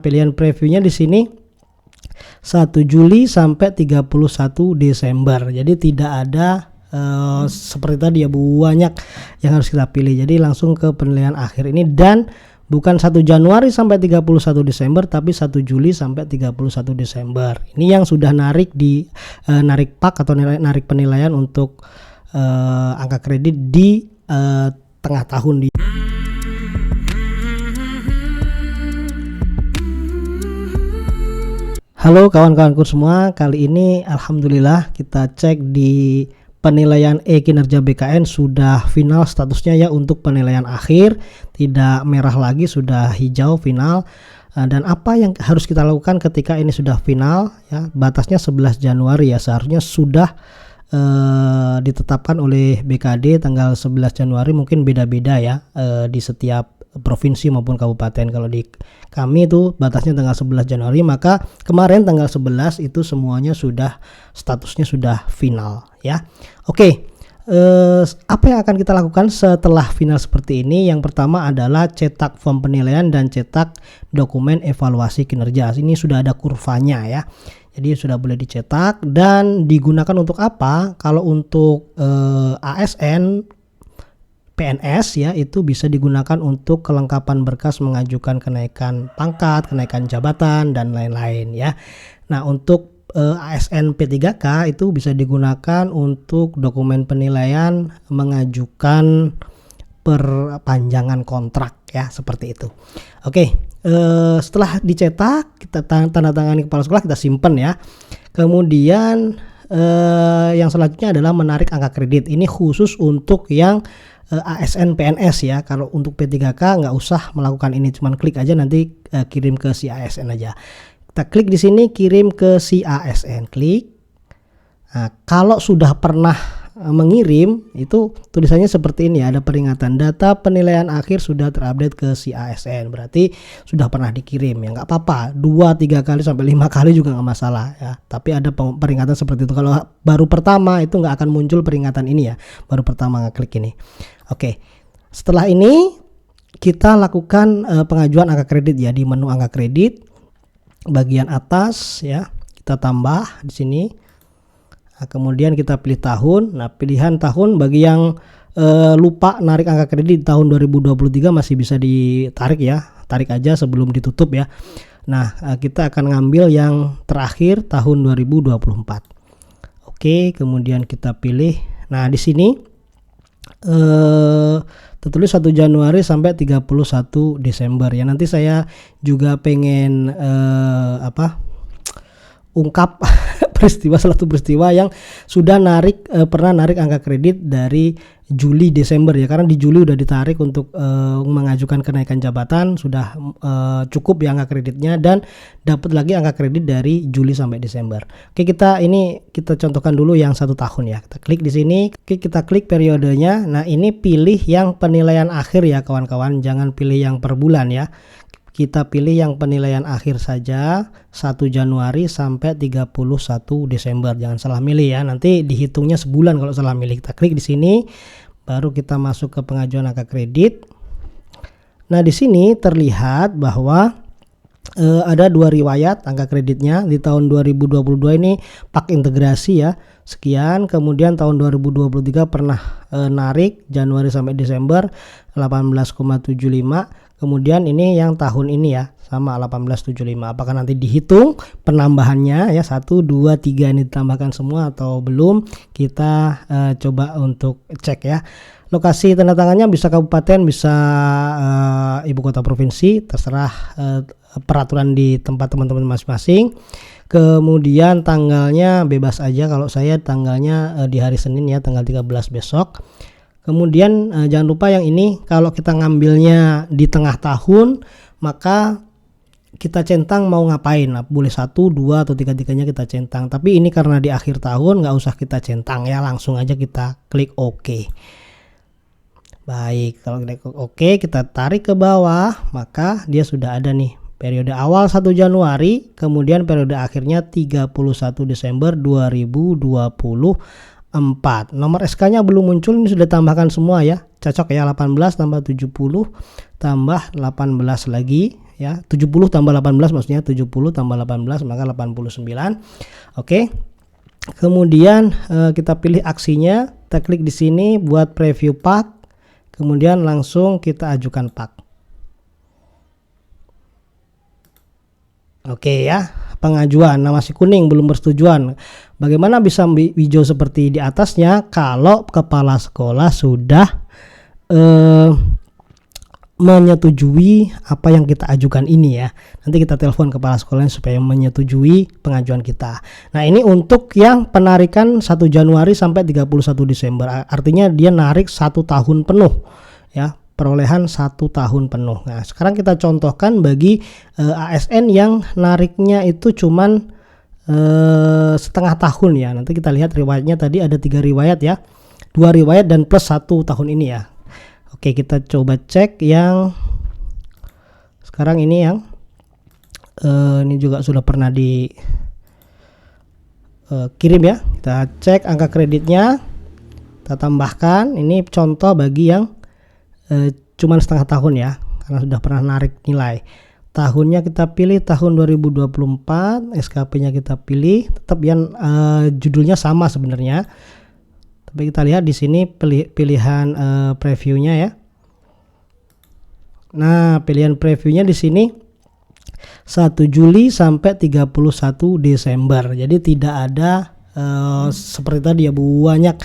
Pilihan previewnya di sini 1 Juli sampai 31 Desember. Jadi tidak ada seperti tadi ya, banyak yang harus kita pilih. Jadi langsung ke penilaian akhir ini, dan bukan 1 Januari sampai 31 Desember, tapi 1 Juli sampai 31 Desember. Ini yang sudah narik di narik pak atau narik penilaian untuk angka kredit di tengah tahun di. Halo kawan-kawanku semua, kali ini alhamdulillah kita cek di penilaian kinerja BKN sudah final statusnya ya untuk penilaian akhir, tidak merah lagi, sudah hijau final. Dan apa yang harus kita lakukan ketika ini sudah final ya, batasnya 11 Januari ya, seharusnya sudah ditetapkan oleh BKD tanggal 11 Januari, mungkin beda-beda ya di setiap provinsi maupun kabupaten. Kalau di kami itu batasnya tanggal 11 Januari, maka kemarin tanggal 11 itu semuanya sudah statusnya sudah final ya. Oke, apa yang akan kita lakukan setelah final seperti ini? Yang pertama adalah cetak form penilaian dan cetak dokumen evaluasi kinerja. Ini sudah ada kurvanya ya. Jadi sudah boleh dicetak dan digunakan untuk apa? Kalau untuk ASN PNS ya, itu bisa digunakan untuk kelengkapan berkas mengajukan kenaikan pangkat, kenaikan jabatan dan lain-lain ya. Nah, untuk ASN P3K itu bisa digunakan untuk dokumen penilaian mengajukan perpanjangan kontrak ya, seperti itu. Oke, setelah dicetak kita tanda tangani kepala sekolah, kita simpan ya. Kemudian yang selanjutnya adalah menarik angka kredit. Ini khusus untuk yang ASN PNS ya. Kalau untuk P3K nggak usah melakukan ini, cuman klik aja nanti kirim ke si ASN aja. Kita klik di sini, kirim ke si ASN, klik. Nah, kalau sudah pernah mengirim itu tulisannya seperti ini, ada peringatan data penilaian akhir sudah terupdate ke si ASN, berarti sudah pernah dikirim ya. Nggak apa-apa, 2-3 kali sampai 5 kali juga nggak masalah ya, tapi ada peringatan seperti itu. Kalau baru pertama itu nggak akan muncul peringatan ini ya, baru pertama ngeklik ini. Oke, setelah ini kita lakukan pengajuan angka kredit ya. Di menu angka kredit bagian atas ya, kita tambah di sini. Nah, kemudian kita pilih tahun. Nah, pilihan tahun bagi yang lupa narik angka kredit tahun 2023 masih bisa ditarik ya, tarik aja sebelum ditutup ya. Nah, kita akan ngambil yang terakhir tahun 2024. Oke, kemudian kita pilih. Nah, di sini tertulis 1 Januari sampai 31 Desember ya. Nanti saya juga pengen ungkap salah satu peristiwa yang sudah pernah narik angka kredit dari Juli Desember ya, karena di Juli udah ditarik untuk mengajukan kenaikan jabatan, sudah cukup ya angka kreditnya, dan dapat lagi angka kredit dari Juli sampai Desember. Oke, kita contohkan dulu yang 1 tahun ya. Kita klik di sini, kita klik periodenya. Nah, ini pilih yang penilaian akhir ya kawan-kawan, jangan pilih yang per bulan ya. Kita pilih yang penilaian akhir saja, 1 Januari sampai 31 Desember. Jangan salah milih ya, nanti dihitungnya sebulan kalau salah milih. Kita klik di sini, baru kita masuk ke pengajuan angka kredit. Nah, di sini terlihat bahwa ada 2 riwayat angka kreditnya. Di tahun 2022 ini pak integrasi ya, sekian. Kemudian tahun 2023 pernah narik Januari sampai Desember 18,75. Kemudian ini yang tahun ini ya, sama 1875. Apakah nanti dihitung penambahannya ya, 1, 2, 3 ini ditambahkan semua atau belum? Kita coba untuk cek ya. Lokasi tanda tangannya bisa kabupaten, bisa ibu kota provinsi, terserah peraturan di tempat teman-teman masing-masing. Kemudian tanggalnya bebas aja, kalau saya tanggalnya di hari Senin ya, tanggal 13 besok. Kemudian jangan lupa yang ini, kalau kita ngambilnya di tengah tahun maka kita centang mau ngapain. Nah, boleh 1, 2 atau 3-tiganya kita centang, tapi ini karena di akhir tahun nggak usah kita centang ya, langsung aja kita klik OK. Baik, kalau klik OK kita tarik ke bawah, maka dia sudah ada nih periode awal 1 Januari, kemudian periode akhirnya 31 Desember 2024. Nomor SK-nya belum muncul, ini sudah tambahkan semua ya. Cocok ya, 18 tambah 70 tambah 18 lagi ya. 70 tambah 18 maksudnya 70 tambah 18 maka 89. Oke. Kemudian kita pilih aksinya, kita klik di sini buat preview pak. Kemudian langsung kita ajukan pak. Oke ya, pengajuan. Nah masih kuning, belum persetujuan. Bagaimana bisa hijau seperti di atasnya? Kalau kepala sekolah sudah menyetujui apa yang kita ajukan ini ya. Nanti kita telepon kepala sekolahnya supaya menyetujui pengajuan kita. Nah ini untuk yang penarikan 1 Januari sampai 31 Desember. Artinya dia narik 1 tahun penuh ya. Perolehan 1 tahun penuh. Nah sekarang kita contohkan bagi ASN yang nariknya itu cuman setengah tahun ya. Nanti kita lihat riwayatnya, tadi ada 3 riwayat ya, 2 riwayat dan plus 1 tahun ini ya. Oke, kita coba cek yang sekarang ini yang ini juga sudah pernah di kirim ya. Kita cek angka kreditnya, kita tambahkan. Ini contoh bagi yang cuman setengah tahun ya, karena sudah pernah narik nilai. Tahunnya kita pilih tahun 2024, SKP-nya kita pilih, tetap yang judulnya sama sebenarnya. Tapi kita lihat di sini pilihan previewnya ya. Nah, pilihan previewnya di sini 1 Juli sampai 31 Desember. Jadi tidak ada seperti tadi ya, banyak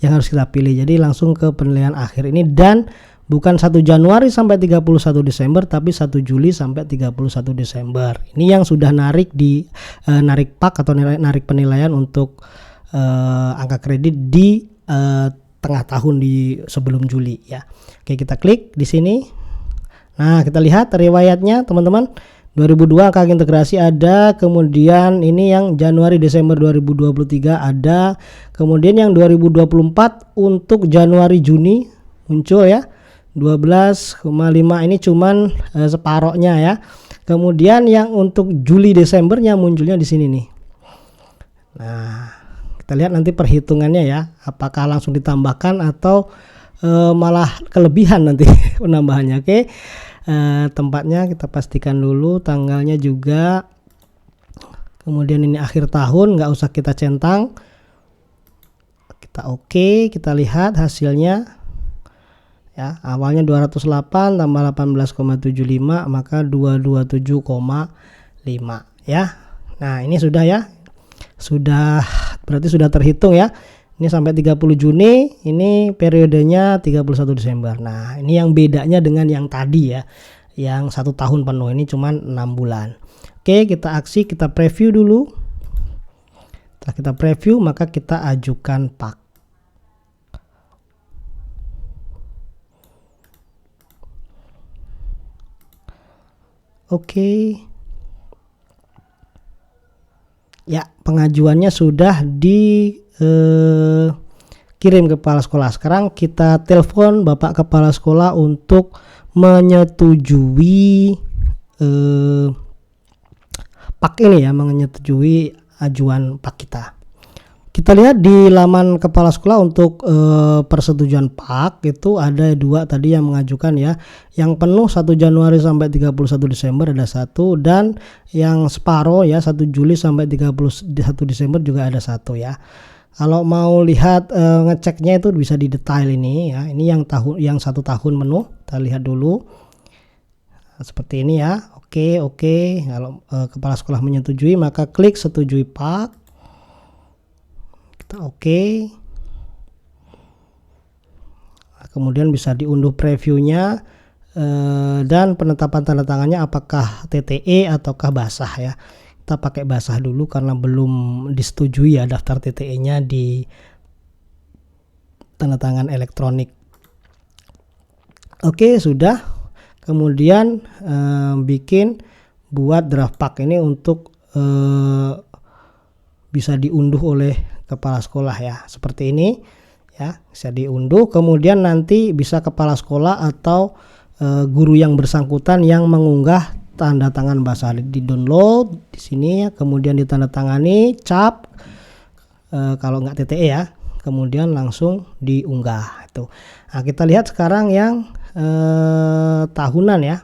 yang harus kita pilih. Jadi langsung ke penilaian akhir ini, dan bukan 1 Januari sampai 31 Desember, tapi 1 Juli sampai 31 Desember. Ini yang sudah narik di narik pak atau narik penilaian untuk angka kredit di tengah tahun di sebelum Juli ya. Oke, kita klik di sini. Nah, kita lihat riwayatnya teman-teman. 2002 angka integrasi ada, kemudian ini yang Januari Desember 2023 ada, kemudian yang 2024 untuk Januari Juni muncul ya. 12,5 ini cuman separohnya ya. Kemudian yang untuk Juli Desembernya munculnya di sini nih. Nah, kita lihat nanti perhitungannya ya, apakah langsung ditambahkan atau malah kelebihan nanti penambahannya. Oke. Tempatnya kita pastikan dulu, tanggalnya juga. Kemudian ini akhir tahun, nggak usah kita centang. Kita oke, kita lihat hasilnya. Ya, awalnya 208 tambah 18,75 maka 227,5 ya. Nah, ini sudah ya. Sudah, berarti sudah terhitung ya. Ini sampai 30 Juni, ini periodenya 31 Desember. Nah, ini yang bedanya dengan yang tadi ya. Yang 1 tahun penuh, ini cuman 6 bulan. Oke, kita aksi, kita preview dulu. Setelah kita preview, maka kita ajukan pak. Oke. Ya, pengajuannya sudah dikirim ke kepala sekolah. Sekarang kita telepon Bapak Kepala Sekolah untuk menyetujui pak ini ya, menyetujui ajuan pak kita. Kita lihat di laman kepala sekolah untuk persetujuan pak itu ada 2 tadi yang mengajukan ya. Yang penuh 1 Januari sampai 31 Desember ada 1, dan yang separoh ya 1 Juli sampai 31 Desember juga ada 1 ya. Kalau mau lihat ngeceknya itu bisa di detail ini ya. Ini yang 1 tahun penuh. Kita lihat dulu. Seperti ini ya. Oke. Kalau kepala sekolah menyetujui maka klik setujui pak. Kita oke. Kemudian bisa diunduh previewnya dan penetapan tanda tangannya apakah TTE ataukah basah ya. Kita pakai basah dulu karena belum disetujui ya daftar TTE-nya di tanda tangan elektronik. Oke, sudah. Kemudian buat draft pak ini untuk bisa diunduh oleh kepala sekolah ya, seperti ini ya, bisa diunduh. Kemudian nanti bisa kepala sekolah atau guru yang bersangkutan yang mengunggah tanda tangan basah, di download di sini ya, kemudian ditandatangani cap kalau nggak TTE ya, kemudian langsung diunggah itu. Nah, kita lihat sekarang yang tahunan ya.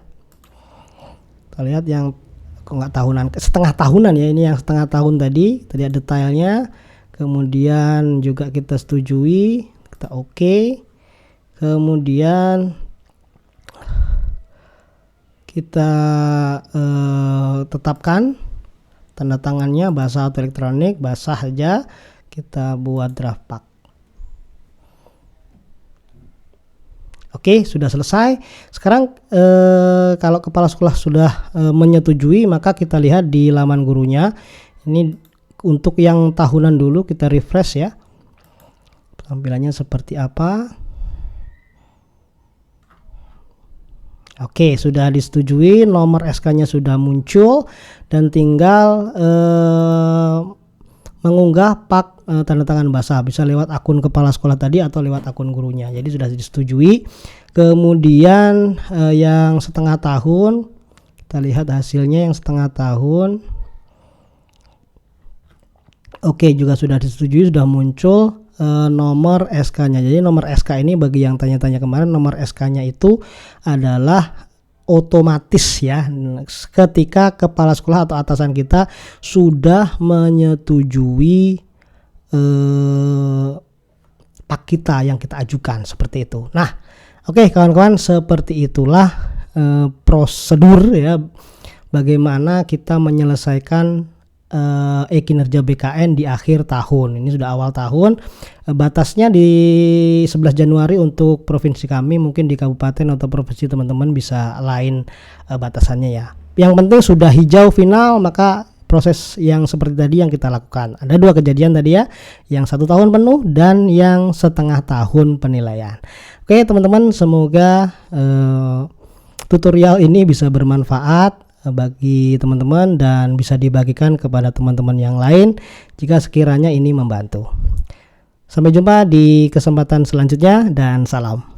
Kita lihat yang kok nggak tahunan, setengah tahunan ya, ini yang setengah tahun tadi lihat detailnya. Kemudian juga kita setujui, kita oke. Kemudian kita tetapkan tanda tangannya basah atau elektronik, basah saja. Kita buat draft pak. Oke, sudah selesai. Sekarang kalau kepala sekolah sudah menyetujui, maka kita lihat di laman gurunya. Ini untuk yang tahunan dulu, kita refresh ya. Tampilannya seperti apa? Oke, sudah disetujui, nomor SK-nya sudah muncul dan tinggal mengunggah pak tanda tangan basah, bisa lewat akun kepala sekolah tadi atau lewat akun gurunya. Jadi sudah disetujui. Kemudian yang setengah tahun, kita lihat hasilnya yang setengah tahun. Oke, juga sudah disetujui, sudah muncul nomor SK-nya. Jadi nomor SK ini bagi yang tanya-tanya kemarin, nomor SK-nya itu adalah otomatis ya, ketika kepala sekolah atau atasan kita sudah menyetujui pak kita yang kita ajukan, seperti itu. Nah, oke kawan-kawan, seperti itulah prosedur ya bagaimana kita menyelesaikan kinerja BKN di akhir tahun. Ini sudah awal tahun. Batasnya di 11 Januari untuk provinsi kami, mungkin di kabupaten atau provinsi teman-teman bisa lain batasannya ya. Yang penting sudah hijau final, maka proses yang seperti tadi yang kita lakukan. Ada 2 kejadian tadi ya, yang 1 tahun penuh dan yang setengah tahun penilaian. Oke teman-teman, semoga tutorial ini bisa bermanfaat bagi teman-teman dan bisa dibagikan kepada teman-teman yang lain jika sekiranya ini membantu. Sampai jumpa di kesempatan selanjutnya dan salam.